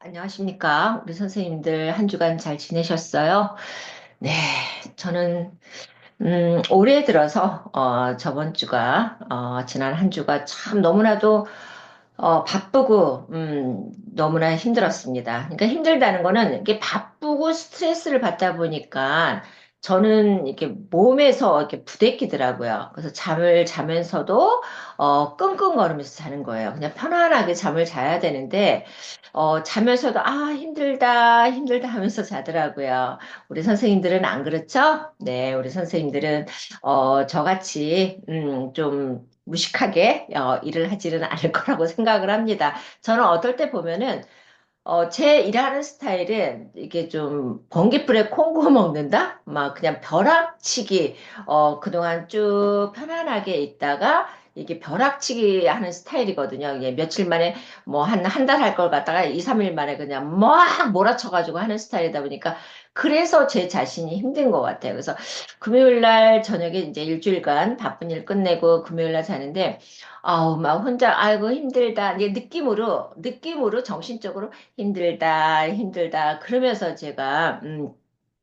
안녕하십니까. 우리 선생님들 한 주간 잘 지내셨어요? 네, 저는, 올해 들어서, 저번 주가, 지난 한 주가 참 너무나도, 바쁘고, 너무나 힘들었습니다. 그러니까 힘들다는 거는 이게 바쁘고 스트레스를 받다 보니까 저는 이렇게 몸에서 이렇게 부대끼더라고요. 그래서 잠을 자면서도, 끙끙거리면서 자는 거예요. 그냥 편안하게 잠을 자야 되는데, 자면서도 힘들다, 힘들다 하면서 자더라고요. 우리 선생님들은 안 그렇죠? 네, 우리 선생님들은, 저같이, 좀 무식하게, 일을 하지는 않을 거라고 생각을 합니다. 저는 어떨 때 보면은, 제 일하는 스타일은 이게 좀 번개불에 콩구워 먹는다? 막 그냥 벼락치기, 그동안 쭉 편안하게 있다가 이게 벼락치기 하는 스타일이거든요. 이게 며칠 만에 뭐 한 달 할 걸 갖다가 2, 3일 만에 그냥 막 몰아쳐가지고 하는 스타일이다 보니까 그래서 제 자신이 힘든 것 같아요. 그래서 금요일 날 저녁에 이제 일주일간 바쁜 일 끝내고 금요일 날 자는데 아우, 막 혼자, 아이고, 힘들다. 이게 느낌으로, 정신적으로 힘들다, 힘들다. 그러면서 제가,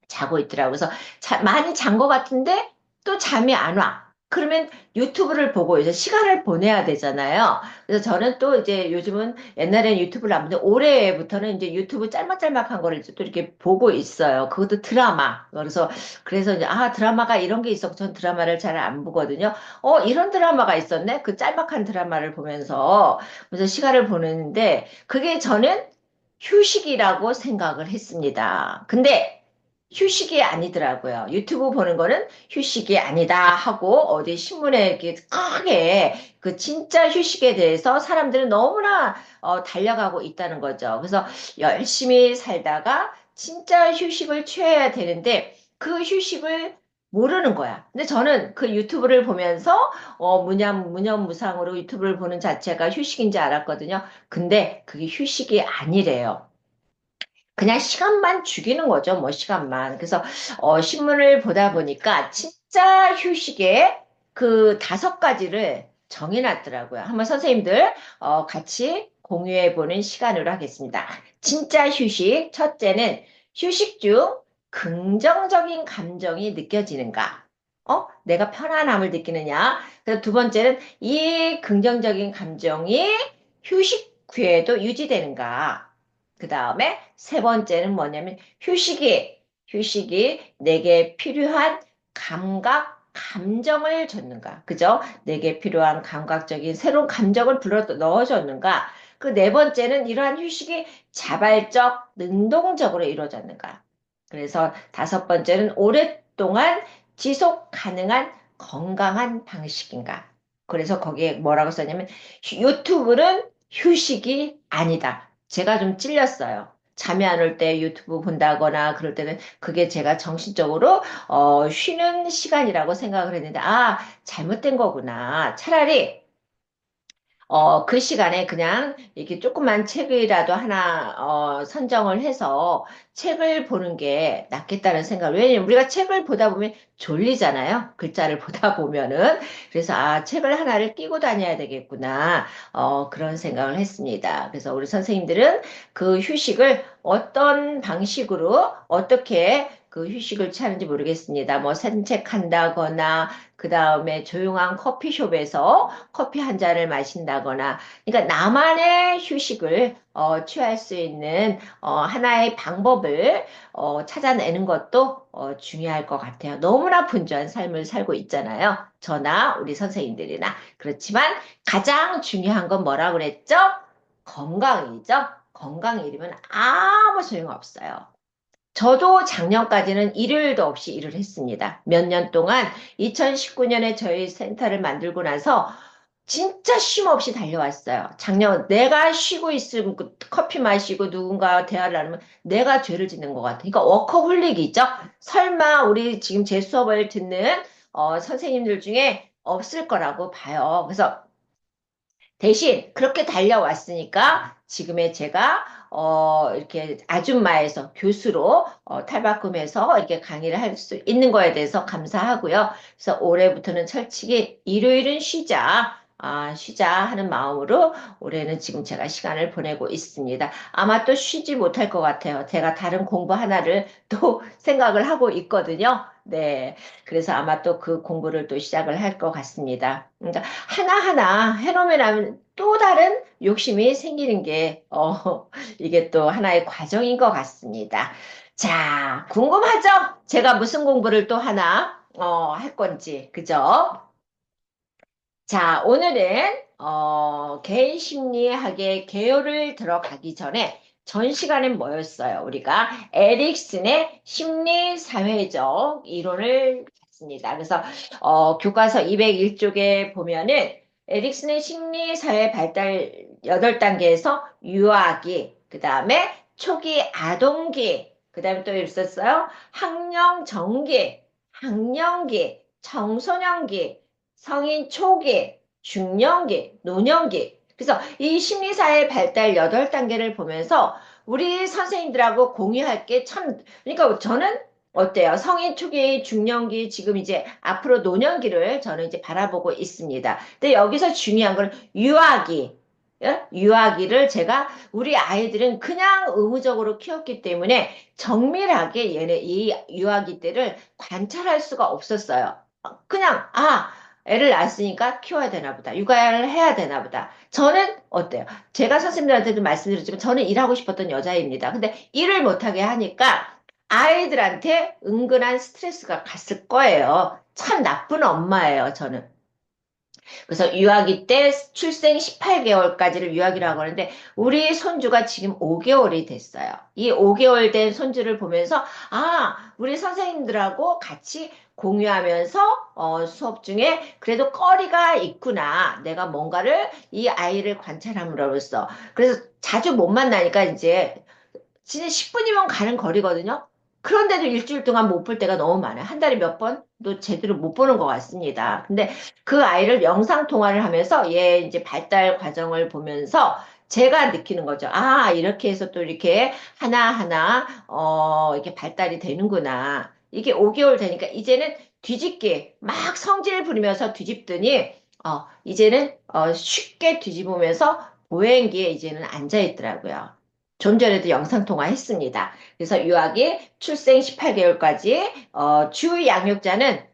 자고 있더라고요. 그래서 많이 잔 것 같은데 또 잠이 안 와. 그러면 유튜브를 보고 이제 시간을 보내야 되잖아요. 그래서 저는 또 이제 요즘은 옛날에는 유튜브를 안 보는데 올해부터는 이제 유튜브 짤막짤막한 거를 또 이렇게 보고 있어요. 그것도 드라마. 그래서 이제 드라마가 이런 게 있었고 전 드라마를 잘 안 보거든요. 이런 드라마가 있었네. 그 짤막한 드라마를 보면서 그래서 시간을 보내는데 그게 저는 휴식이라고 생각을 했습니다. 근데 휴식이 아니더라고요. 유튜브 보는 거는 휴식이 아니다 하고 어디 신문에 이렇게 크게 그 진짜 휴식에 대해서 사람들은 너무나 달려가고 있다는 거죠. 그래서 열심히 살다가 진짜 휴식을 취해야 되는데 그 휴식을 모르는 거야. 근데 저는 그 유튜브를 보면서 무념무상으로 유튜브를 보는 자체가 휴식인지 알았거든요. 근데 그게 휴식이 아니래요. 그냥 시간만 죽이는 거죠, 뭐, 시간만. 그래서, 신문을 보다 보니까 진짜 휴식의 그 5가지를 정해놨더라고요. 한번 선생님들, 같이 공유해보는 시간으로 하겠습니다. 진짜 휴식. 첫째는 휴식 중 긍정적인 감정이 느껴지는가? 내가 편안함을 느끼느냐? 그래서 두 번째는 이 긍정적인 감정이 휴식 후에도 유지되는가? 그 다음에 세 번째는 뭐냐면 휴식이 내게 필요한 감정을 줬는가. 그죠? 내게 필요한 감각적인 새로운 감정을 불러 넣어줬는가. 그 네 번째는 이러한 휴식이 자발적, 능동적으로 이루어졌는가. 그래서 다섯 번째는 오랫동안 지속 가능한 건강한 방식인가. 그래서 거기에 뭐라고 썼냐면 유튜브는 휴식이 아니다. 제가 좀 찔렸어요. 잠이 안 올 때 유튜브 본다거나 그럴 때는 그게 제가 정신적으로 쉬는 시간이라고 생각을 했는데 잘못된 거구나. 차라리 그 시간에 그냥 이렇게 조그만 책이라도 하나, 선정을 해서 책을 보는 게 낫겠다는 생각. 왜냐면 우리가 책을 보다 보면 졸리잖아요. 글자를 보다 보면은. 그래서, 책을 하나를 끼고 다녀야 되겠구나. 그런 생각을 했습니다. 그래서 우리 선생님들은 그 휴식을 어떤 방식으로 어떻게 그 휴식을 취하는지 모르겠습니다. 뭐 산책한다거나, 그 다음에 조용한 커피숍에서 커피 한 잔을 마신다거나, 그러니까 나만의 휴식을 취할 수 있는 하나의 방법을 찾아내는 것도 중요할 것 같아요. 너무나 분주한 삶을 살고 있잖아요. 저나 우리 선생님들이나. 그렇지만 가장 중요한 건 뭐라고 그랬죠? 건강이죠. 건강이 잃으면 아무 소용없어요. 저도 작년까지는 일요일도 없이 일을 했습니다. 몇 년 동안 2019년에 저희 센터를 만들고 나서 진짜 쉼 없이 달려왔어요. 작년 내가 쉬고 있으면 커피 마시고 누군가 대화를 나누면 내가 죄를 짓는 것 같아요. 그러니까 워커홀릭이죠. 설마 우리 지금 제 수업을 듣는 선생님들 중에 없을 거라고 봐요. 그래서 대신 그렇게 달려왔으니까 지금의 제가 이렇게 아줌마에서 교수로 탈바꿈해서 이렇게 강의를 할 수 있는 거에 대해서 감사하고요. 그래서 올해부터는 철칙이 일요일은 쉬자. 쉬자 하는 마음으로 올해는 지금 제가 시간을 보내고 있습니다. 아마 또 쉬지 못할 것 같아요. 제가 다른 공부 하나를 또 생각을 하고 있거든요. 네. 그래서 아마 또 그 공부를 또 시작을 할 것 같습니다. 그러니까 하나하나 해놓으면 또 다른 욕심이 생기는 게, 이게 또 하나의 과정인 것 같습니다. 자, 궁금하죠? 제가 무슨 공부를 또 하나, 할 건지, 그죠? 자, 오늘은 개인 심리학의 개요를 들어가기 전에 전 시간엔 뭐였어요? 우리가 에릭슨의 심리사회적 이론을 봤습니다. 그래서 교과서 201쪽에 보면은 에릭슨의 심리사회 발달 8단계에서 유아기, 그 다음에 초기 아동기, 그 다음에 또 있었어요. 학령정기, 학령기, 청소년기, 성인 초기, 중년기, 노년기. 그래서 이 심리사회 발달 8단계를 보면서 우리 선생님들하고 공유할 게 참, 그러니까 저는 어때요? 성인 초기, 중년기, 지금 이제 앞으로 노년기를 저는 이제 바라보고 있습니다. 근데 여기서 중요한 건 유아기. 예? 유아기를 제가 우리 아이들은 그냥 의무적으로 키웠기 때문에 정밀하게 얘네 이 유아기 때를 관찰할 수가 없었어요. 그냥 애를 낳았으니까 키워야 되나 보다. 육아를 해야 되나 보다. 저는 어때요? 제가 선생님들한테도 말씀드렸지만 저는 일하고 싶었던 여자입니다. 근데 일을 못하게 하니까 아이들한테 은근한 스트레스가 갔을 거예요. 참 나쁜 엄마예요, 저는. 그래서 유아기 때 출생 18개월까지를 유아기라고 하는데 우리 손주가 지금 5개월이 됐어요. 이 5개월 된 손주를 보면서 우리 선생님들하고 같이 공유하면서 수업 중에 그래도 거리가 있구나. 내가 뭔가를 이 아이를 관찰함으로써 그래서 자주 못 만나니까 이제 진짜 10분이면 가는 거리거든요. 그런데도 일주일 동안 못 볼 때가 너무 많아요. 한 달에 몇 번도 제대로 못 보는 것 같습니다. 근데 그 아이를 영상 통화를 하면서 얘 이제 발달 과정을 보면서 제가 느끼는 거죠. 이렇게 해서 또 이렇게 하나하나, 이렇게 발달이 되는구나. 이게 5개월 되니까 이제는 뒤집기, 막 성질 부리면서 뒤집더니, 이제는, 쉽게 뒤집으면서 보행기에 이제는 앉아 있더라고요. 좀 전에도 영상통화 했습니다. 그래서 유아기 출생 18개월까지 주 양육자는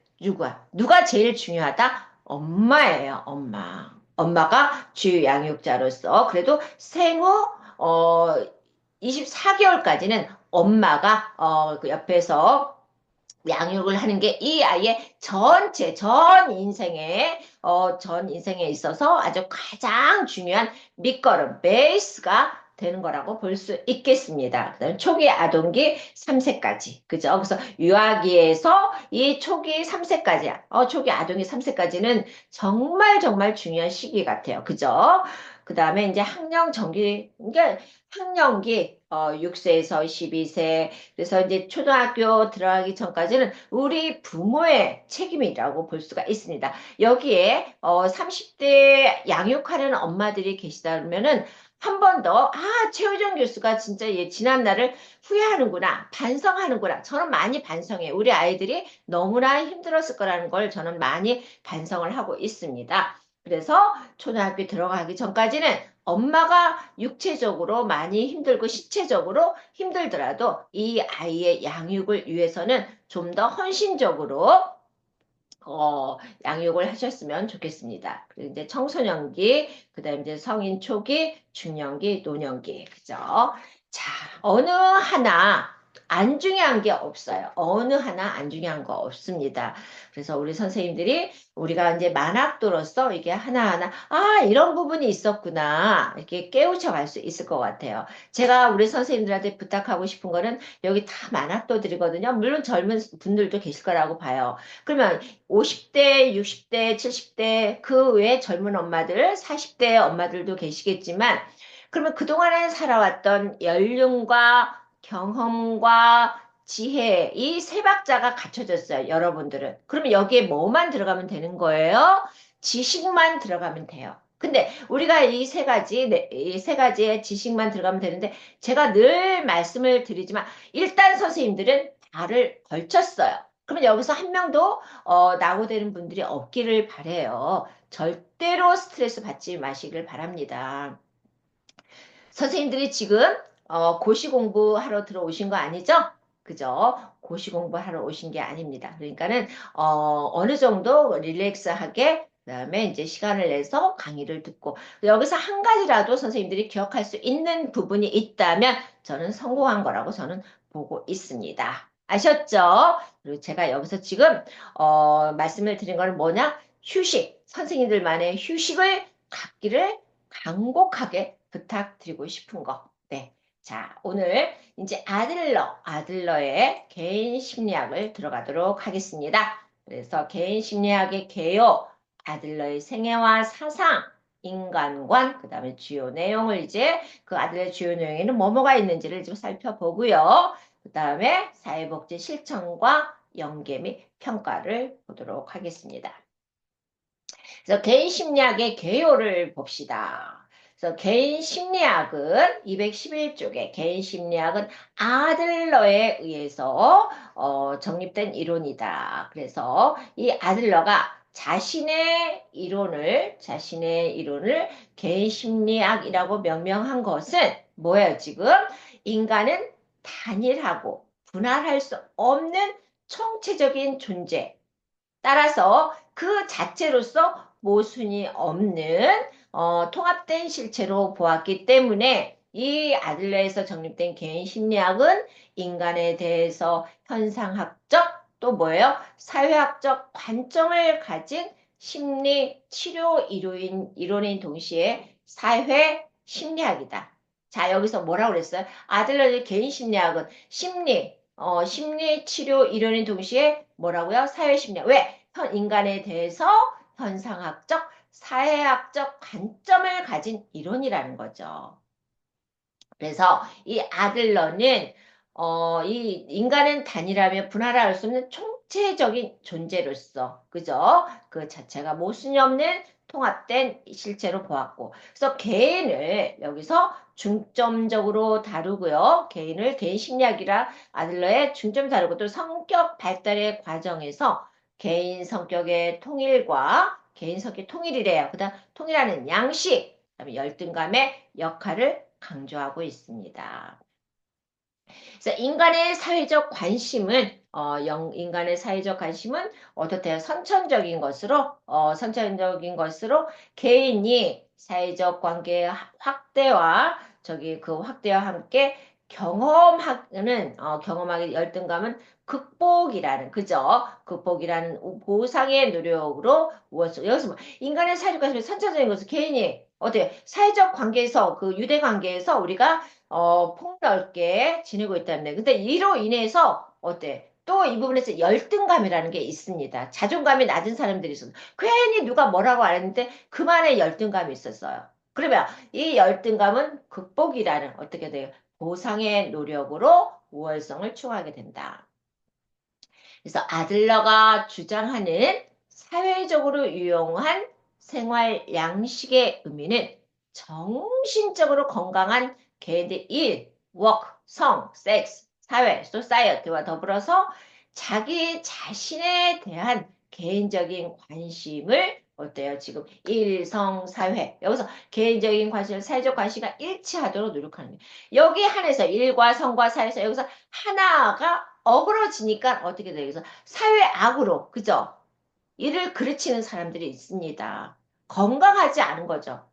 누가 제일 중요하다? 엄마예요, 엄마. 엄마가 주 양육자로서 그래도 생후 어, 24개월까지는 엄마가 그 옆에서 양육을 하는 게 이 아이의 전 인생에 있어서 아주 가장 중요한 밑거름, 베이스가 되는 거라고 볼 수 있겠습니다. 그다음 초기 아동기 3세까지. 그죠? 그래서 유아기에서 이 초기 3세까지, 초기 아동기 3세까지는 정말 정말 중요한 시기 같아요. 그죠? 그 다음에 이제 학령 정기, 그러니까 학령기, 6세에서 12세, 그래서 이제 초등학교 들어가기 전까지는 우리 부모의 책임이라고 볼 수가 있습니다. 여기에 30대 양육하는 엄마들이 계시다면은 한 번 더, 최효정 교수가 진짜 얘 지난 날을 후회하는구나, 반성하는구나. 저는 많이 반성해요. 우리 아이들이 너무나 힘들었을 거라는 걸 저는 많이 반성을 하고 있습니다. 그래서 초등학교 들어가기 전까지는 엄마가 육체적으로 많이 힘들고 신체적으로 힘들더라도 이 아이의 양육을 위해서는 좀 더 헌신적으로 양육을 하셨으면 좋겠습니다. 그리고 이제 청소년기, 그다음 이제 성인 초기, 중년기, 노년기, 그죠? 자, 어느 하나 안 중요한 게 없어요. 어느 하나 안 중요한 거 없습니다. 그래서 우리 선생님들이 우리가 이제 만학도로서 이게 하나하나 이런 부분이 있었구나 이렇게 깨우쳐 갈 수 있을 것 같아요. 제가 우리 선생님들한테 부탁하고 싶은 거는 여기 다 만학도들이거든요. 물론 젊은 분들도 계실 거라고 봐요. 그러면 50대, 60대, 70대 그 외에 젊은 엄마들, 40대 엄마들도 계시겠지만 그러면 그동안에 살아왔던 연륜과 경험과 지혜 이 세 박자가 갖춰졌어요. 여러분들은. 그러면 여기에 뭐만 들어가면 되는 거예요? 지식만 들어가면 돼요. 근데 우리가 이 세 가지의 지식만 들어가면 되는데 제가 늘 말씀을 드리지만 일단 선생님들은 발을 걸쳤어요. 그러면 여기서 한 명도 낙오되는 분들이 없기를 바래요. 절대로 스트레스 받지 마시길 바랍니다. 선생님들이 지금 고시 공부하러 들어오신 거 아니죠? 그죠? 고시 공부하러 오신 게 아닙니다. 그러니까는 어느 정도 릴렉스하게 그다음에 이제 시간을 내서 강의를 듣고 여기서 한 가지라도 선생님들이 기억할 수 있는 부분이 있다면 저는 성공한 거라고 저는 보고 있습니다. 아셨죠? 그리고 제가 여기서 지금 말씀을 드린 거는 뭐냐? 휴식. 선생님들만의 휴식을 갖기를 간곡하게 부탁드리고 싶은 거. 네. 자, 오늘 이제 아들러의 개인 심리학을 들어가도록 하겠습니다. 그래서 개인 심리학의 개요, 아들러의 생애와 사상, 인간관, 그 다음에 주요 내용을 이제 그 아들러의 주요 내용에는 뭐가 있는지를 좀 살펴보고요. 그 다음에 사회복지 실천과 연계 및 평가를 보도록 하겠습니다. 그래서 개인 심리학의 개요를 봅시다. 그래서 개인 심리학은 211쪽에 개인 심리학은 아들러에 의해서 정립된 이론이다. 그래서 이 아들러가 자신의 이론을 개인 심리학이라고 명명한 것은 뭐예요, 지금? 인간은 단일하고 분할할 수 없는 총체적인 존재. 따라서 그 자체로서 모순이 없는 통합된 실체로 보았기 때문에 이 아들러에서 정립된 개인 심리학은 인간에 대해서 현상학적 또 뭐예요? 사회학적 관점을 가진 심리 치료 이론인 동시에 사회 심리학이다. 자, 여기서 뭐라고 그랬어요? 아들러의 개인 심리학은 심리 치료 이론인 동시에 뭐라고요? 사회 심리학. 왜? 인간에 대해서 현상학적, 사회학적 관점을 가진 이론이라는 거죠. 그래서 이 아들러는 이 인간은 단일하며 분할할 수 없는 총체적인 존재로서 그죠? 그 자체가 모순이 없는 통합된 실체로 보았고 그래서 개인을 여기서 중점적으로 다루고요. 개인 심리학이라 아들러의 중점 다루고 또 성격 발달의 과정에서 개인 성격의 통일과 개인 성격 통일이래요. 그다음 통일하는 양식, 그다음에 열등감의 역할을 강조하고 있습니다. 그래서 인간의 사회적 관심은 어떻대요? 선천적인 것으로 개인이 사회적 관계의 확대와 함께 경험하기 열등감은 그죠? 극복이라는 보상의 노력으로 여기서 뭐 인간의 사회적 관심이 선천적인 것은 개인이 어때요? 사회적 관계에서 그 유대 관계에서 우리가 폭넓게 지내고 있다는. 근데 이로 인해서 어때? 또 이 부분에서 열등감이라는 게 있습니다. 자존감이 낮은 사람들이 있어서 괜히 누가 뭐라고 안 했는데 그만의 열등감이 있었어요. 그러면 이 열등감은 극복이라는 어떻게 돼요? 보상의 노력으로 우월성을 추구하게 된다. 그래서 아들러가 주장하는 사회적으로 유용한 생활 양식의 의미는 정신적으로 건강한 개인의 일, 워크, 성, 섹스, 사회, 소사이어티와 더불어서 자기 자신에 대한 개인적인 관심을 어때요? 지금 일, 성, 사회 여기서 개인적인 관심, 사회적 관심과 일치하도록 노력하는 거예요. 여기 한해서 일과 성과 사회에서 여기서 하나가 어그러지니까 어떻게 돼요? 그래서 사회악으로 그죠? 이를 그르치는 사람들이 있습니다. 건강하지 않은 거죠.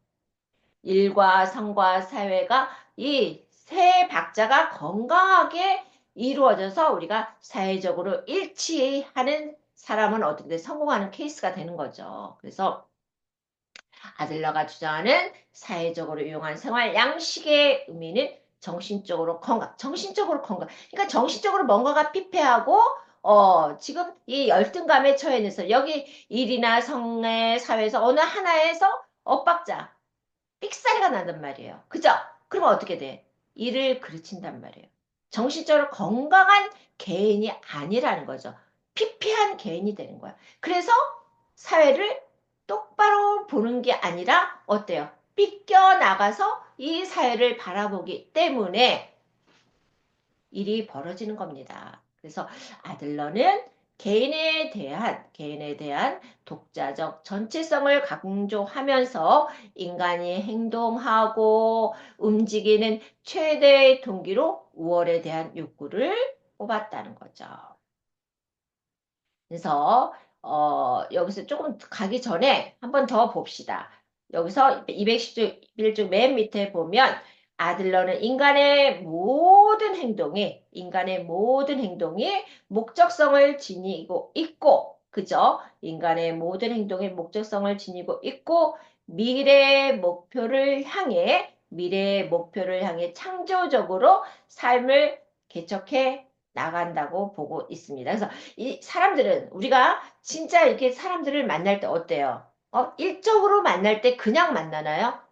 일과 성과 사회가 이 세 박자가 건강하게 이루어져서 우리가 사회적으로 일치하는 사람은 어떻게 돼? 성공하는 케이스가 되는 거죠. 그래서 아들러가 주장하는 사회적으로 유용한 생활 양식의 의미는 정신적으로 건강. 그러니까 정신적으로 뭔가가 피폐하고, 지금 이 열등감에 처해 있어서 여기 일이나 성의 사회에서 어느 하나에서 엇박자, 삑사리가 난단 말이에요. 그죠? 그러면 어떻게 돼? 이를 그르친단 말이에요. 정신적으로 건강한 개인이 아니라는 거죠. 피폐한 개인이 되는 거야. 그래서 사회를 똑바로 보는 게 아니라 어때요? 삐껴나가서 이 사회를 바라보기 때문에 일이 벌어지는 겁니다. 그래서 아들러는 개인에 대한 독자적 전체성을 강조하면서 인간이 행동하고 움직이는 최대의 동기로 우월에 대한 욕구를 뽑았다는 거죠. 그래서 여기서 조금 가기 전에 한번 더 봅시다. 여기서 211쪽 맨 밑에 보면 아들러는 인간의 모든 행동이 목적성을 지니고 있고, 그죠? 인간의 모든 행동이 목적성을 지니고 있고, 미래의 목표를 향해 창조적으로 삶을 개척해 나간다고 보고 있습니다. 그래서 이 사람들은 우리가 진짜 이렇게 사람들을 만날 때 어때요? 일적으로 만날 때 그냥 만나나요?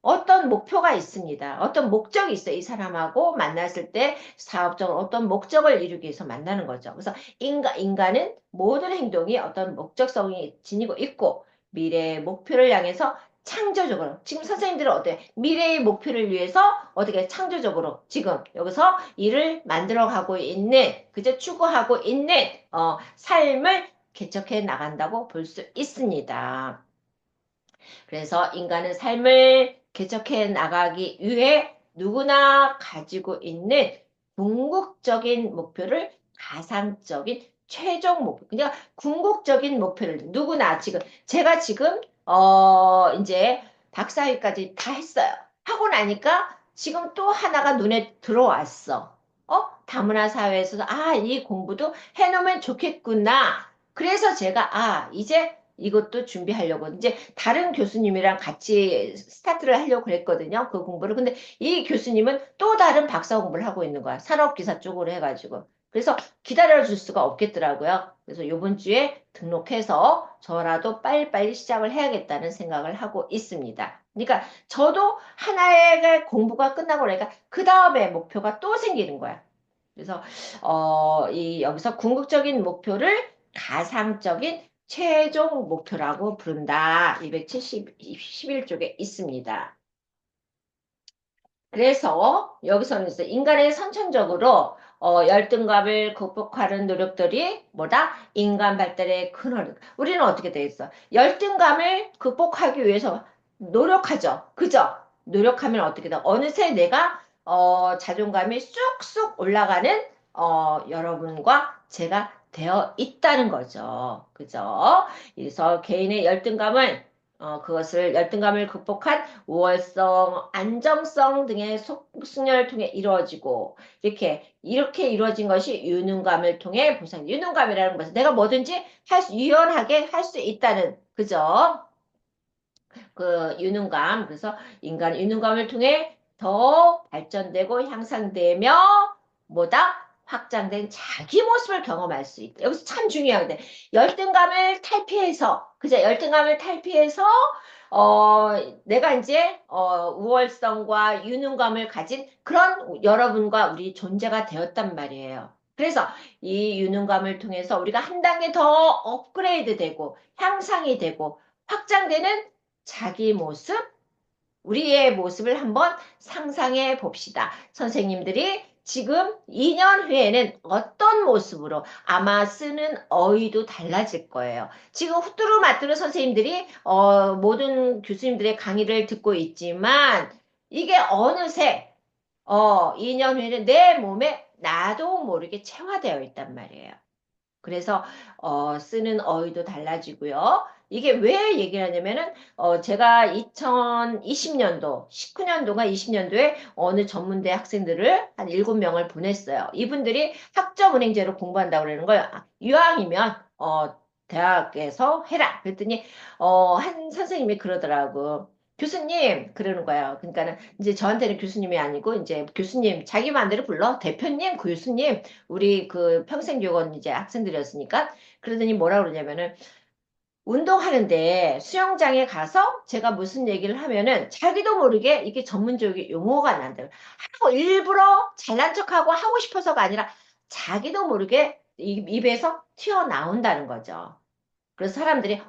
어떤 목표가 있습니다. 어떤 목적이 있어요. 이 사람하고 만났을 때 사업적으로 어떤 목적을 이루기 위해서 만나는 거죠. 그래서 인간은 모든 행동이 어떤 목적성이 지니고 있고 미래의 목표를 향해서 창조적으로 지금 선생님들은 어때요? 미래의 목표를 위해서 어떻게 창조적으로 지금 여기서 일을 만들어가고 있는 그저 추구하고 있는 삶을 개척해 나간다고 볼 수 있습니다. 그래서 인간은 삶을 개척해 나가기 위해 누구나 가지고 있는 궁극적인 목표를 가상적인 최종 목표. 그러니까 궁극적인 목표를 누구나 지금 제가 지금 이제 박사학위까지 다 했어요. 하고 나니까 지금 또 하나가 눈에 들어왔어. 다문화 사회에서도 이 공부도 해놓으면 좋겠구나. 그래서 제가 이제 이것도 준비하려고 이제 다른 교수님이랑 같이 스타트를 하려고 그랬거든요. 그 공부를. 근데 이 교수님은 또 다른 박사 공부를 하고 있는 거야. 산업기사 쪽으로 해가지고. 그래서 기다려줄 수가 없겠더라고요. 그래서 이번 주에 등록해서 저라도 빨리빨리 시작을 해야겠다는 생각을 하고 있습니다. 그러니까 저도 하나의 공부가 끝나고 나니까 그 다음에 목표가 또 생기는 거야. 그래서 여기서 궁극적인 목표를 가상적인 최종 목표라고 부른다. 271쪽에 있습니다. 그래서 여기서는 있어 인간의 선천적으로 열등감을 극복하는 노력들이 뭐다? 인간 발달의 근원. 우리는 어떻게 돼 있어? 열등감을 극복하기 위해서 노력하죠. 그죠? 노력하면 어떻게 돼? 어느새 내가 자존감이 쑥쑥 올라가는 여러분과 제가 되어 있다는 거죠. 그죠? 그래서 개인의 그것을 열등감을 극복한 우월성, 안정성 등의 속순혈을 통해 이루어지고 이렇게 이루어진 것이 유능감을 통해 보상. 유능감이라는 것은 내가 뭐든지 유연하게 할 수 있다는 그죠? 그 유능감. 그래서 인간 유능감을 통해 더 발전되고 향상되며 뭐다? 확장된 자기 모습을 경험할 수 있다. 여기서 참 중요한데 열등감을 탈피해서 그죠? 열등감을 탈피해서 어, 내가 이제 우월성과 유능감을 가진 그런 여러분과 우리 존재가 되었단 말이에요. 그래서 이 유능감을 통해서 우리가 한 단계 더 업그레이드 되고 향상이 되고 확장되는 자기 모습, 우리의 모습을 한번 상상해 봅시다. 선생님들이 지금 2년 후에는 어떤 모습으로 아마 쓰는 어휘도 달라질 거예요. 지금 후뚜루마뚜루 선생님들이 모든 교수님들의 강의를 듣고 있지만 이게 어느새 2년 후에는 내 몸에 나도 모르게 체화되어 있단 말이에요. 그래서 쓰는 어휘도 달라지고요. 이게 왜 얘기를 하냐면은 제가 2020년도, 19년도가 20년도에 어느 전문대 학생들을 한 7명을 보냈어요. 이분들이 학점은행제로 공부한다고 그러는 거예요. 이왕이면 대학에서 해라. 그랬더니 한 선생님이 그러더라고. 교수님 그러는 거예요. 그러니까는 이제 저한테는 교수님이 아니고 이제 교수님 자기 마음대로 불러. 대표님, 교수님 우리 그 평생교권 이제 학생들이었으니까 그러더니 뭐라 그러냐면은 운동하는데 수영장에 가서 제가 무슨 얘기를 하면은 자기도 모르게 이게 전문적인 용어가 난다. 하고 일부러 잘난 척하고 하고 싶어서가 아니라 자기도 모르게 입에서 튀어나온다는 거죠. 그래서 사람들이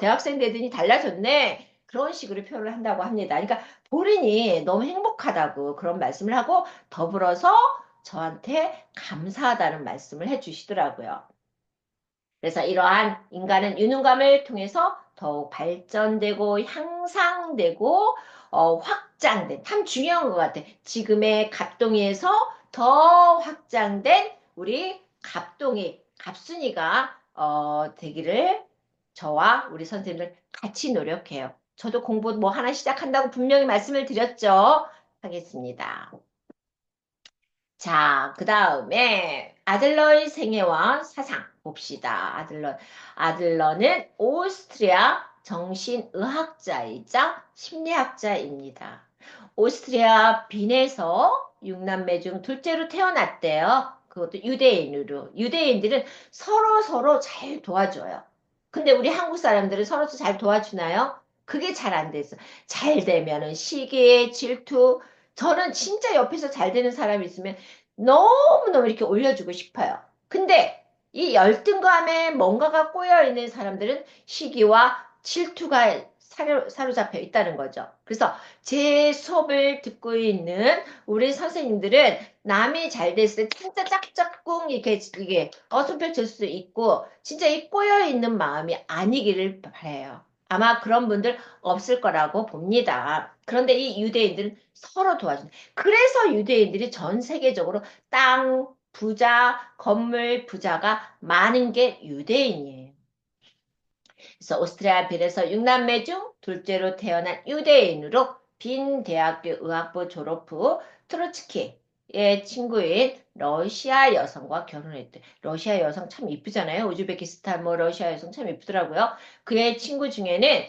대학생 되더니 달라졌네. 그런 식으로 표현을 한다고 합니다. 그러니까 본인이 너무 행복하다고 그런 말씀을 하고 더불어서 저한테 감사하다는 말씀을 해주시더라고요. 그래서 이러한 인간은 유능감을 통해서 더욱 발전되고 향상되고 확장된 참 중요한 것 같아. 지금의 갑동이에서 더 확장된 우리 갑동이 갑순이가 되기를 저와 우리 선생님들 같이 노력해요. 저도 공부 뭐 하나 시작한다고 분명히 말씀을 드렸죠. 하겠습니다. 자, 그 다음에 아들러의 생애와 사상 봅시다. 아들러는 오스트리아 정신의학자이자 심리학자입니다. 오스트리아 빈에서 6남매 중 둘째로 태어났대요. 그것도 유대인으로. 유대인들은 서로 잘 도와줘요. 근데 우리 한국 사람들은 서로 잘 도와주나요? 그게 잘 안 돼서. 잘 되면은 시기에 질투. 저는 진짜 옆에서 잘 되는 사람이 있으면 너무너무 이렇게 올려주고 싶어요. 근데 이 열등감에 뭔가가 꼬여 있는 사람들은 시기와 질투가 사로잡혀 있다는 거죠. 그래서 제 수업을 듣고 있는 우리 선생님들은 남이 잘 됐을 때 진짜 짝짝꿍 이게 어수선필 수 있고 진짜 이 꼬여 있는 마음이 아니기를 바래요. 아마 그런 분들 없을 거라고 봅니다. 그런데 이 유대인들은 서로 도와준다. 그래서 유대인들이 전 세계적으로 땅, 부자, 건물 부자가 많은 게 유대인이에요. 그래서 오스트리아 빈에서 6남매 중 둘째로 태어난 유대인으로 빈 대학교 의학부 졸업 후 트로츠키의 친구인 러시아 여성과 결혼했대. 러시아 여성 참 이쁘잖아요. 우즈베키스탄 뭐 러시아 여성 참 이쁘더라고요. 그의 친구 중에는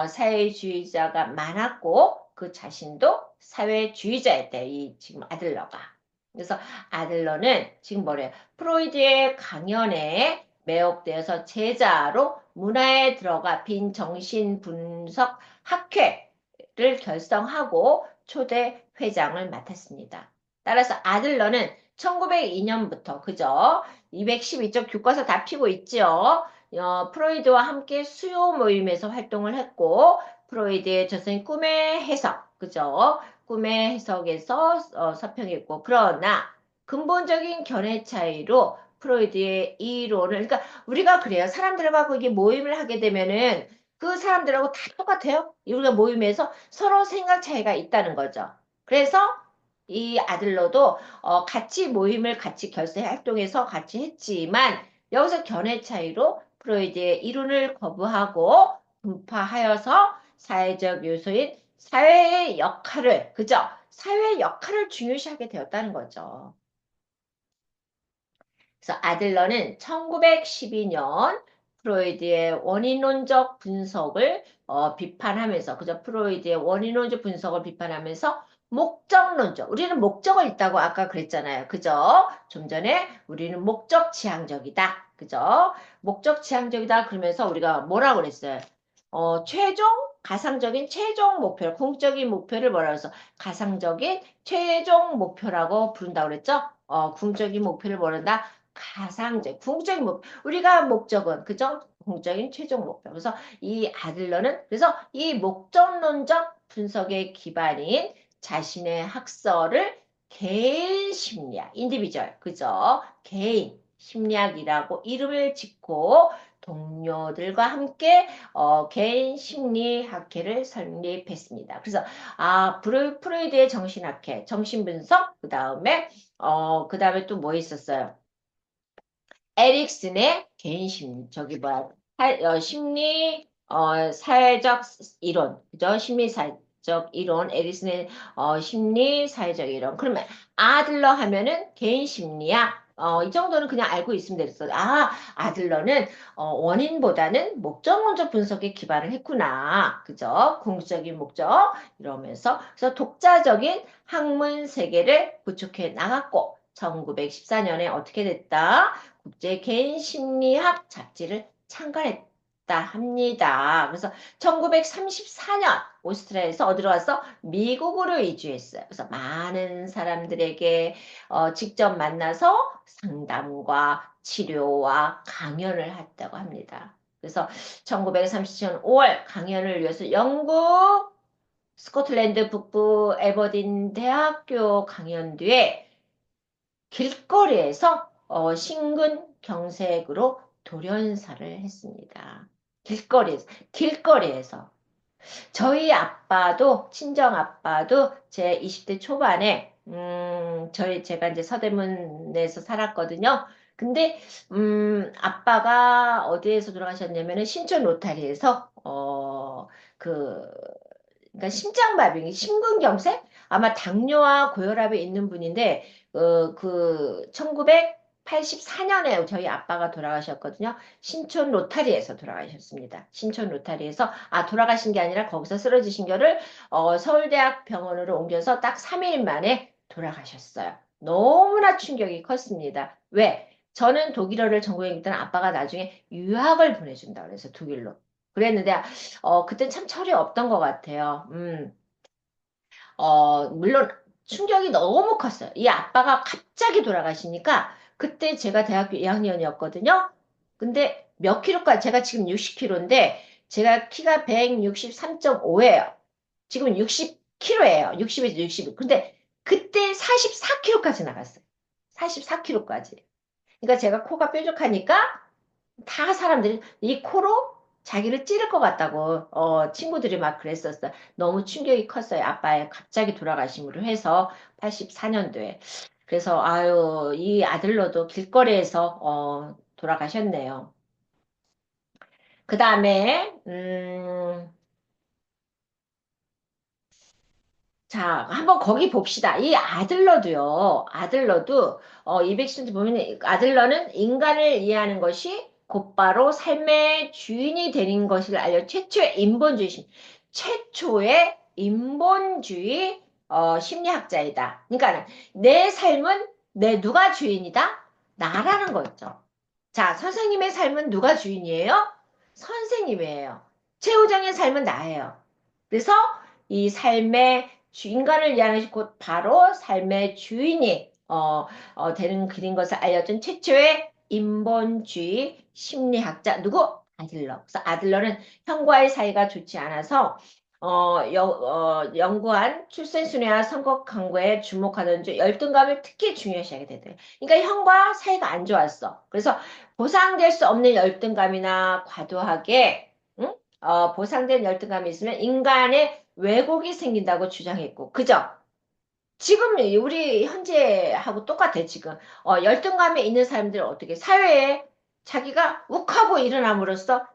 사회주의자가 많았고 그 자신도 사회주의자였대. 이 지금 아들러가. 그래서 아들러는 지금 뭐래요? 프로이드의 강연에 매혹되어서 제자로 문화에 들어가 빈 정신분석 학회를 결성하고 초대 회장을 맡았습니다. 따라서 아들러는 1902년부터 그죠? 212쪽 교과서 다 피고 있죠. 프로이드와 함께 수요 모임에서 활동을 했고 프로이드의 저서인 꿈의 해석 그죠? 꿈의 해석에서 서평했고 그러나 근본적인 견해 차이로 프로이드의 이론을 그러니까 우리가 그래요. 사람들하고 이게 모임을 하게 되면은 그 사람들하고 다 똑같아요. 우리가 모임에서 서로 생각 차이가 있다는 거죠. 그래서 이 아들러도 같이 모임을 같이 결세 활동해서 같이 했지만 여기서 견해 차이로 프로이드의 이론을 거부하고 분파하여서 사회적 요소인 사회의 역할을 그죠? 사회의 역할을 중요시하게 되었다는 거죠. 그래서 아들러는 1912년 프로이드의 원인론적 분석을 비판하면서 그저 프로이드의 원인론적 분석을 비판하면서 목적론적 우리는 목적을 있다고 아까 그랬잖아요. 그죠? 좀 전에 우리는 목적 지향적이다. 그죠? 목적 지향적이다 그러면서 우리가 뭐라고 그랬어요? 최종 가상적인 최종 목표, 궁적인 목표를 뭐라고 해서 가상적인 최종 목표라고 부른다고 그랬죠? 궁적인 목표를 뭐란다? 가상적, 궁극적인 목표. 우리가 목적은, 그죠? 궁극적인 최종 목표. 그래서 이 아들러는, 그래서 이 목적론적 분석의 기반인 자신의 학설을 개인 심리학, 인디비주얼, 그죠? 개인 심리학이라고 이름을 짓고 동료들과 함께 개인 심리학회를 설립했습니다. 그래서 프로이드의 정신학회, 정신분석, 그 다음에 또 뭐 있었어요? 에릭슨의 개인 심리, 저기 뭐야, 사회적 이론, 그죠? 심리 사회적 이론, 에릭슨의 심리 사회적 이론. 그러면 아들러 하면은 개인 심리학, 이 정도는 그냥 알고 있으면 되겠어. 아들러는 원인보다는 목적론적 분석에 기반을 했구나. 그죠? 궁극적인 목적 이러면서 그래서 독자적인 학문 세계를 구축해 나갔고 1914년에 어떻게 됐다? 국제 개인 심리학 잡지를 창간했다 합니다. 그래서 1934년 오스트리아에서 어디로 와서 미국으로 이주했어요. 그래서 많은 사람들에게 직접 만나서 상담과 치료와 강연을 했다고 합니다. 그래서 1937년 5월 강연을 위해서 영국 스코틀랜드 북부 에버딘 대학교 강연 뒤에 길거리에서 심근경색으로 돌연사를 했습니다. 길거리에서. 저희 아빠도, 친정 아빠도 제 20대 초반에, 제가 이제 서대문에서 살았거든요. 근데, 아빠가 어디에서 돌아가셨냐면은 신촌 로타리에서, 그, 그러니까 심장마비, 심근경색? 아마 당뇨와 고혈압이 있는 분인데, 1984년에 저희 아빠가 돌아가셨거든요. 신촌 로타리에서 돌아가셨습니다. 신촌 로타리에서, 돌아가신 게 아니라 거기서 쓰러지신 거를, 서울대학 병원으로 옮겨서 딱 3일 만에 돌아가셨어요. 너무나 충격이 컸습니다. 왜? 저는 독일어를 전공했기 때문에 아빠가 나중에 유학을 보내준다 그래서 독일로. 그랬는데 그땐 참 철이 없던 것 같아요. 물론 충격이 너무 컸어요. 이 아빠가 갑자기 돌아가시니까 그때 제가 대학교 2학년이었거든요. 근데 몇 킬로까지, 제가 지금 60킬로인데 제가 키가 163.5예요. 지금 60킬로예요. 60에서 60. 근데 그때 44킬로까지 나갔어요. 44킬로까지. 그러니까 제가 코가 뾰족하니까 다 사람들이 이 코로 자기를 찌를 것 같다고 친구들이 막 그랬었어요. 너무 충격이 컸어요. 아빠의 갑자기 돌아가심으로 해서 84년도에. 그래서 아유 이 아들로도 길거리에서 돌아가셨네요. 그 다음에 자, 한번 거기 봅시다. 이 아들러도요, 아들러도, 이 백신트 보면 아들러는 인간을 이해하는 것이 곧바로 삶의 주인이 되는 것을 알려 최초의 인본주의, 최초의 인본주의, 심리학자이다. 그러니까 내 삶은 내 누가 주인이다? 나라는 거죠. 자, 선생님의 삶은 누가 주인이에요? 선생님이에요. 최우정의 삶은 나예요. 그래서 이 삶의 인간을 위하는 것이 곧 바로 삶의 주인이 되는 길인 것을 알려준 최초의 인본주의 심리학자 누구? 아들러. 그래서 아들러는 형과의 사이가 좋지 않아서 연구한 출생순회와 선거 강구에 주목하던 중 열등감을 특히 중요시하게 되더래요. 그러니까 형과 사이가 안 좋았어. 그래서 보상될 수 없는 열등감이나 과도하게 응? 보상된 열등감이 있으면 인간의 왜곡이 생긴다고 주장했고, 그죠? 지금 우리 현재하고 똑같아, 지금. 열등감이 있는 사람들은 어떻게 사회에 자기가 욱하고 일어남으로써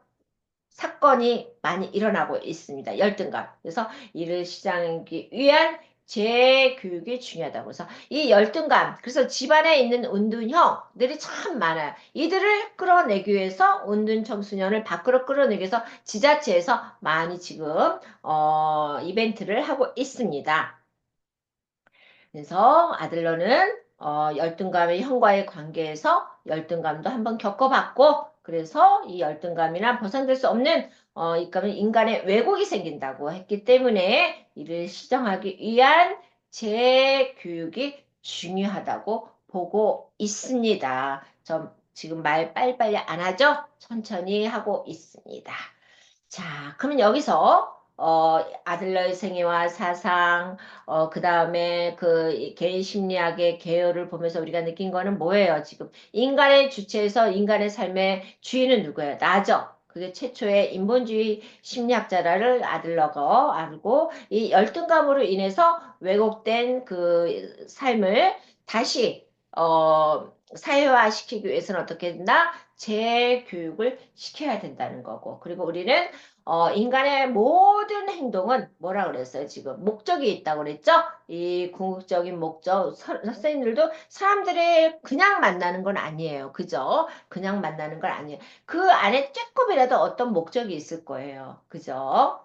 사건이 많이 일어나고 있습니다. 열등감. 그래서 이를 시작하기 위한 재교육이 중요하다고 해서 이 열등감, 그래서 집안에 있는 운둔형들이 참 많아요. 이들을 끌어내기 위해서 운둔 청소년을 밖으로 끌어내기 위해서 지자체에서 많이 지금 이벤트를 하고 있습니다. 그래서 아들러는 열등감의 형과의 관계에서 열등감도 한번 겪어봤고, 그래서 이 열등감이나 보상될 수 없는 이감은 인간의 왜곡이 생긴다고 했기 때문에 이를 시정하기 위한 재교육이 중요하다고 보고 있습니다. 저 지금 말 빨리빨리 안 하죠? 천천히 하고 있습니다. 자, 그러면 여기서 아들러의 생애와 사상, 그 다음에 그 개인 심리학의 개요를 보면서 우리가 느낀 거는 뭐예요? 지금 인간의 주체에서 인간의 삶의 주인은 누구예요? 나죠. 그게 최초의 인본주의 심리학자를 아들러가 알고 이 열등감으로 인해서 왜곡된 그 삶을 다시 사회화시키기 위해서는 어떻게 된다? 재교육을 시켜야 된다는 거고. 그리고 우리는 인간의 모든 행동은 뭐라 그랬어요? 지금 목적이 있다고 그랬죠? 이 궁극적인 목적, 선생님들도 사람들이 그냥 만나는 건 아니에요. 그죠? 그냥 만나는 건 아니에요. 그 안에 조금이라도 어떤 목적이 있을 거예요. 그죠?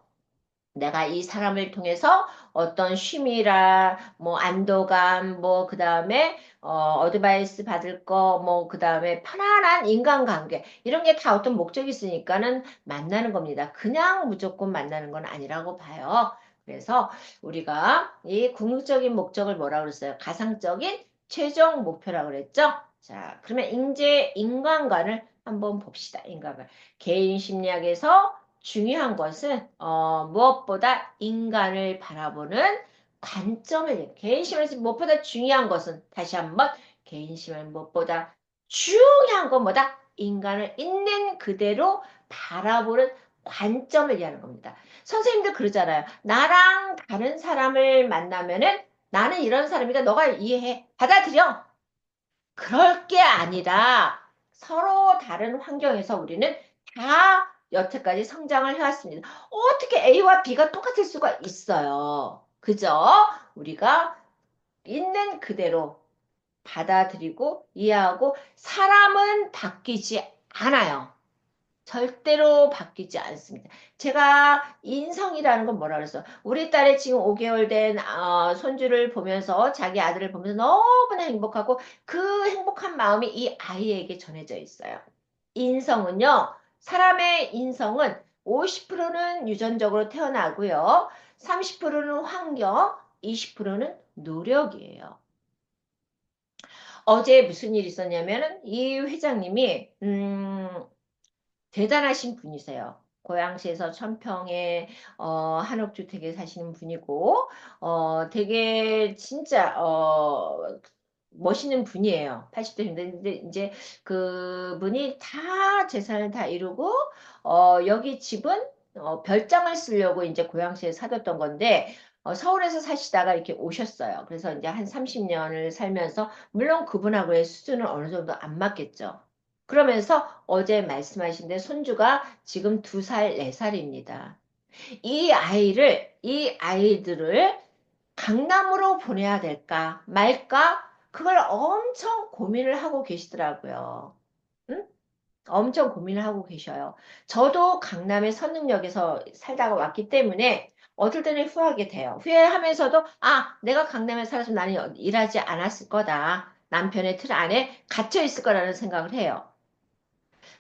내가 이 사람을 통해서 어떤 쉼이라, 뭐, 안도감, 뭐, 그 다음에, 어드바이스 받을 거, 뭐, 그 다음에 편안한 인간관계. 이런 게 다 어떤 목적이 있으니까는 만나는 겁니다. 그냥 무조건 만나는 건 아니라고 봐요. 그래서 우리가 이 궁극적인 목적을 뭐라 그랬어요? 가상적인 최종 목표라고 그랬죠? 자, 그러면 이제 인간관을 한번 봅시다. 인간관. 개인 심리학에서 중요한 것은 무엇보다 인간을 바라보는 관점을 개인심에서 무엇보다 중요한 것은 다시 한번 개인심을 무엇보다 중요한 건 뭐다? 인간을 있는 그대로 바라보는 관점을 얘기하는 겁니다. 선생님들 그러잖아요. 나랑 다른 사람을 만나면은 나는 이런 사람이니까 너가 이해해. 받아들여. 그럴 게 아니라 서로 다른 환경에서 우리는 다 여태까지 성장을 해왔습니다. 어떻게 A와 B가 똑같을 수가 있어요. 그죠? 우리가 있는 그대로 받아들이고 이해하고 사람은 바뀌지 않아요. 절대로 바뀌지 않습니다. 제가 인성이라는 건 뭐라 그랬어? 우리 딸이 지금 5개월 된 손주를 보면서 자기 아들을 보면서 너무나 행복하고 그 행복한 마음이 이 아이에게 전해져 있어요. 인성은요, 사람의 인성은 50%는 유전적으로 태어나고요, 30%는 환경, 20%는 노력이에요. 어제 무슨 일이 있었냐면은 이 회장님이 대단하신 분이세요. 고양시에서 천평에 한옥주택에 사시는 분이고 되게 진짜 멋있는 분이에요. 80대인데 이제 그분이 다 재산을 다 이루고 여기 집은 별장을 쓰려고 이제 고양시에 사뒀던 건데 서울에서 사시다가 이렇게 오셨어요. 그래서 이제 한 30년을 살면서 물론 그분하고의 수준은 어느 정도 안 맞겠죠. 그러면서 어제 말씀하신 데 손주가 지금 2살, 4살입니다. 이 아이들을 강남으로 보내야 될까 말까? 그걸 엄청 고민을 하고 계시더라고요. 응? 엄청 고민을 하고 계셔요. 저도 강남의 선릉역에서 살다가 왔기 때문에 어떨 때는 후회하게 돼요. 후회하면서도 내가 강남에 살아서 나는 일하지 않았을 거다. 남편의 틀 안에 갇혀 있을 거라는 생각을 해요.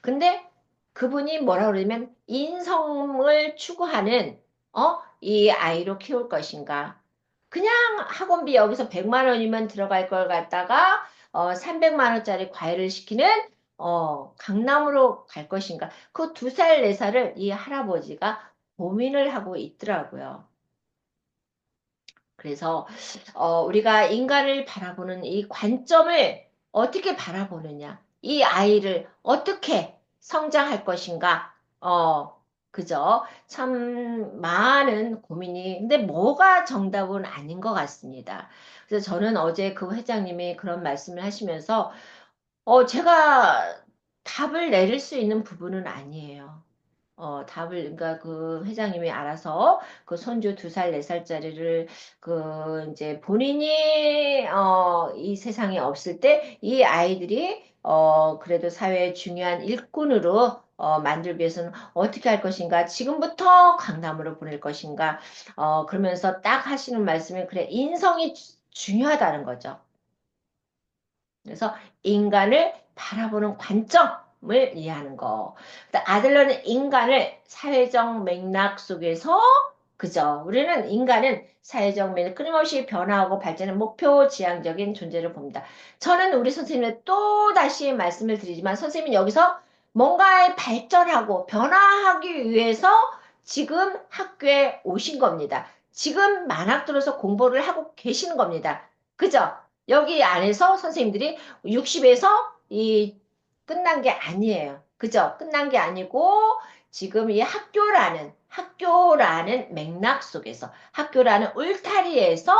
근데 그분이 뭐라 그러냐면 인성을 추구하는 이 아이로 키울 것인가. 그냥 학원비 여기서 100만 원이면 들어갈 걸 갖다가 300만 원짜리 과외를 시키는 강남으로 갈 것인가. 그 2살, 4살을 이 할아버지가 고민을 하고 있더라고요. 그래서 우리가 인간을 바라보는 이 관점을 어떻게 바라보느냐, 이 아이를 어떻게 성장할 것인가, 그죠? 참 많은 고민이, 근데 뭐가 정답은 아닌 것 같습니다. 그래서 저는 어제 그 회장님이 그런 말씀을 하시면서, 제가 답을 내릴 수 있는 부분은 아니에요. 그러니까 그 회장님이 알아서 그 손주 2살, 4살짜리를 이제 본인이, 이 세상에 없을 때 이 아이들이, 그래도 사회의 중요한 일꾼으로, 만들기 위해서는 어떻게 할 것인가, 지금부터 강남으로 보낼 것인가, 그러면서 딱 하시는 말씀이, 그래, 인성이 중요하다는 거죠. 그래서 인간을 바라보는 관점을 이해하는 거. 아들러는 인간을 사회적 맥락 속에서 그죠? 우리는 인간은 사회적 맥락 끊임없이 변화하고 발전하는 목표 지향적인 존재를 봅니다. 저는 우리 선생님을 또 다시 말씀을 드리지만 선생님은 여기서 뭔가에 발전하고 변화하기 위해서 지금 학교에 오신 겁니다. 지금 만학 들어서 공부를 하고 계시는 겁니다. 그죠? 여기 안에서 선생님들이 60에서 이 끝난 게 아니에요. 그죠? 끝난 게 아니고 지금 이 학교라는 맥락 속에서 학교라는 울타리에서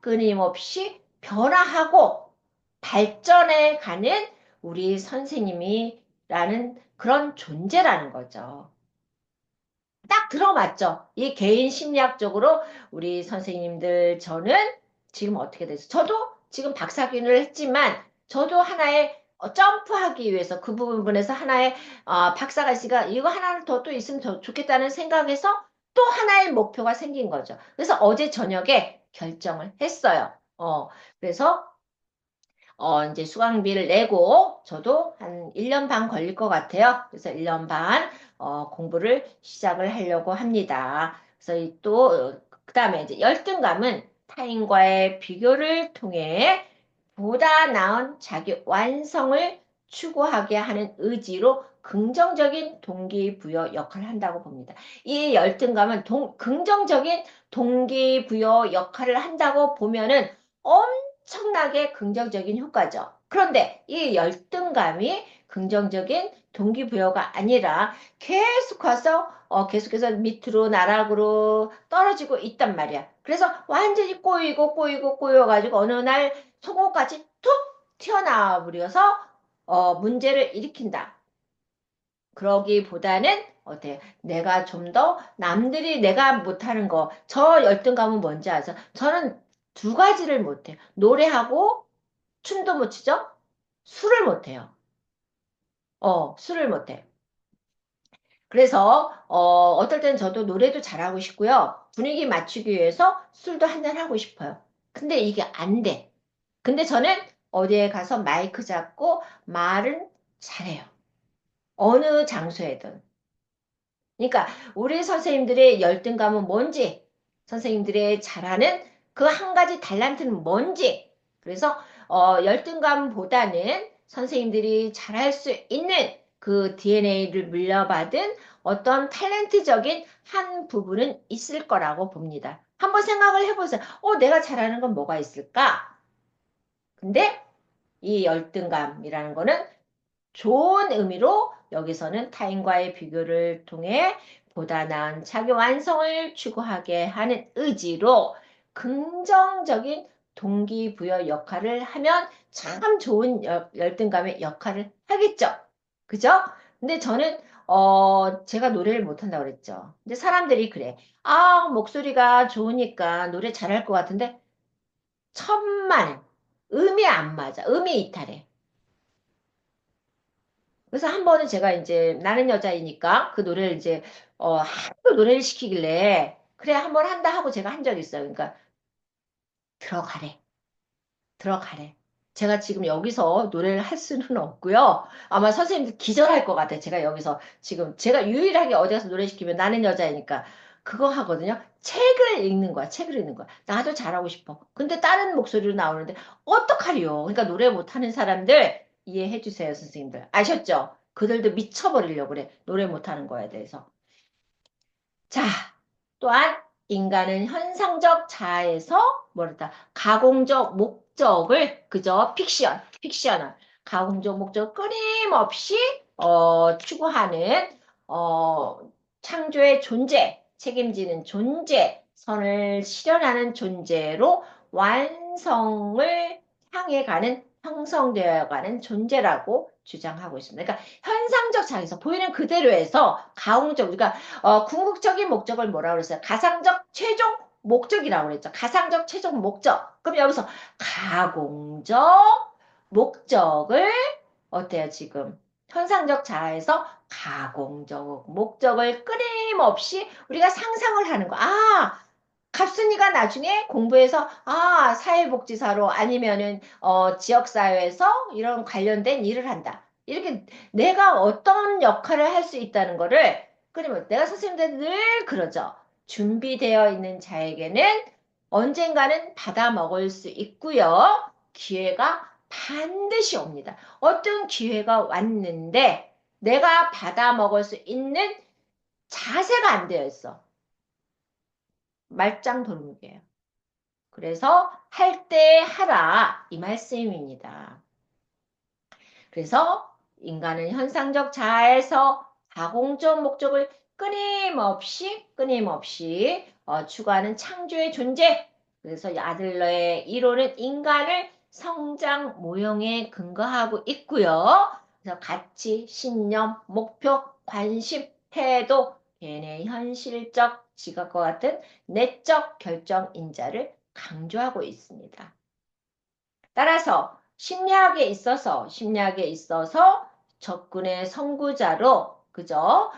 끊임없이 변화하고 발전해 가는 우리 선생님이라는 그런 존재라는 거죠. 딱 들어맞죠? 이 개인 심리학적으로 우리 선생님들 저는 지금 어떻게 됐어요? 저도 지금 박사학위를 했지만 저도 하나의 점프하기 위해서 그 부분에서 하나의 박사가 있으니까 이거 하나는 더 또 있으면 더 좋겠다는 생각에서 또 하나의 목표가 생긴 거죠. 그래서 어제 저녁에 결정을 했어요. 그래서 이제 수강비를 내고 저도 한 1년 반 걸릴 것 같아요. 그래서 1년 반 공부를 시작을 하려고 합니다. 그래서 그다음에 이제 열등감은 타인과의 비교를 통해 보다 나은 자기 완성을 추구하게 하는 의지로 긍정적인 동기부여 역할을 한다고 봅니다. 이 열등감은 긍정적인 동기부여 역할을 한다고 보면은 엄청나게 긍정적인 효과죠. 그런데 이 열등감이 긍정적인 동기부여가 아니라 계속 와서 계속해서 밑으로 나락으로 떨어지고 있단 말이야. 그래서 완전히 꼬이고 꼬여가지고 어느 날 속옷까지 툭 튀어나와 버려서 문제를 일으킨다. 그러기보다는 어때요? 내가 좀 더 남들이 내가 못하는 거, 저 열등감은 뭔지 아세요? 저는 두 가지를 못해요. 노래하고 춤도 못 추죠? 술을 못해요. 술을 못해. 그래서 어떨 때는 저도 노래도 잘하고 싶고요. 분위기 맞추기 위해서 술도 한잔 하고 싶어요. 근데 이게 안 돼. 근데 저는 어디에 가서 마이크 잡고 말은 잘해요. 어느 장소에든. 그러니까 우리 선생님들의 열등감은 뭔지, 선생님들의 잘하는 그 한 가지 달란트는 뭔지. 그래서 열등감보다는 선생님들이 잘할 수 있는 그 DNA를 물려받은 어떤 탤런트적인 한 부분은 있을 거라고 봅니다. 한번 생각을 해보세요. 내가 잘하는 건 뭐가 있을까? 근데 이 열등감이라는 거는 좋은 의미로 여기서는 타인과의 비교를 통해 보다 나은 자기 완성을 추구하게 하는 의지로 긍정적인 동기부여 역할을 하면 참 좋은 열등감의 역할을 하겠죠. 그죠? 근데 저는 제가 노래를 못한다고 그랬죠. 근데 사람들이 그래. 목소리가 좋으니까 노래 잘할 것 같은데 천만 음이 안 맞아. 음이 이탈해. 그래서 한 번은 제가 이제 나는 여자이니까 그 노래를 이제 하도 노래를 시키길래 그래 한 번 한다 하고 제가 한 적이 있어요. 그러니까 들어가래. 들어가래. 제가 지금 여기서 노래를 할 수는 없고요. 아마 선생님들 기절할 것 같아요. 제가 여기서 지금 제가 유일하게 어디 가서 노래 시키면 나는 여자이니까 그거 하거든요. 책을 읽는 거야. 책을 읽는 거야. 나도 잘하고 싶어. 근데 다른 목소리로 나오는데 어떡하리요? 그러니까 노래 못하는 사람들 이해해 주세요, 선생님들. 아셨죠? 그들도 미쳐버리려고 그래. 노래 못하는 거에 대해서. 자, 또한 인간은 현상적 자아에서 뭐랄까 가공적 목적을 그저 픽션을 가공적 목적을 끊임없이 추구하는 어, 창조의 존재, 책임지는 존재, 선을 실현하는 존재로 완성을 향해 가는 형성되어 가는 존재라고 주장하고 있습니다. 그러니까 현상적 자아에서 보이는 그대로에서 가공적 우리가 궁극적인 목적을 뭐라고 그랬어요? 가상적 최종 목적이라고 그랬죠. 가상적 최종 목적. 그럼 여기서 가공적 목적을 어때요, 지금? 현상적 자아에서 가공적 목적을 끊임없이 우리가 상상을 하는 거. 갑순이가 나중에 공부해서 사회복지사로 아니면은 지역사회에서 이런 관련된 일을 한다. 이렇게 내가 어떤 역할을 할 수 있다는 거를 그러면 내가 선생님들 늘 그러죠. 준비되어 있는 자에게는 언젠가는 받아 먹을 수 있고요. 기회가 반드시 옵니다. 어떤 기회가 왔는데 내가 받아 먹을 수 있는 자세가 안 되어 있어. 말짱 도루묵이에요. 그래서 할 때 하라 이 말씀입니다. 그래서 인간은 현상적 자아에서 가공적 목적을 끊임없이 추구하는 창조의 존재. 그래서 아들러의 이론은 인간을 성장 모형에 근거하고 있고요. 그래서 가치, 신념, 목표, 관심, 태도, 개인의 현실적 지각과 같은 내적 결정 인자를 강조하고 있습니다. 따라서 심리학에 있어서 접근의 선구자로 그죠?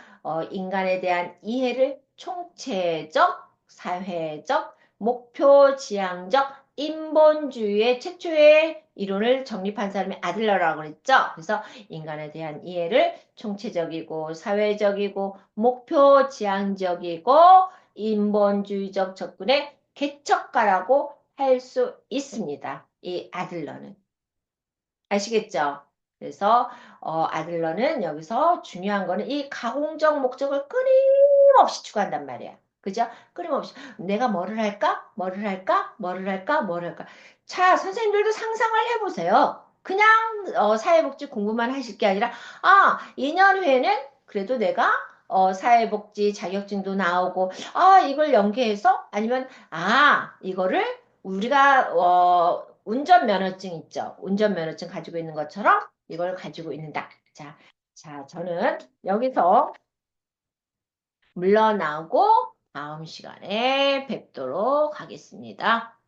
인간에 대한 이해를 총체적, 사회적, 목표 지향적, 인본주의의 최초의 이론을 정립한 사람이 아들러라고 그랬죠. 그래서 인간에 대한 이해를 총체적이고 사회적이고 목표 지향적이고 인본주의적 접근의 개척가라고 할 수 있습니다. 이 아들러는. 아시겠죠? 그래서 아들러는 여기서 중요한 거는 이 가공적 목적을 끊임없이 추구한단 말이야. 그죠? 끊임없이 내가 뭐를 할까? 뭐를 할까? 뭐를 할까? 뭐를 할까? 자, 선생님들도 상상을 해보세요. 그냥 사회복지 공부만 하실 게 아니라, 아, 2년 후에는 그래도 내가 사회복지 자격증도 나오고, 아, 이걸 연계해서 아니면, 아, 이거를 우리가 운전면허증 있죠. 운전면허증 가지고 있는 것처럼 이걸 가지고 있는다. 자, 저는 여기서 물러나고 다음 시간에 뵙도록 하겠습니다.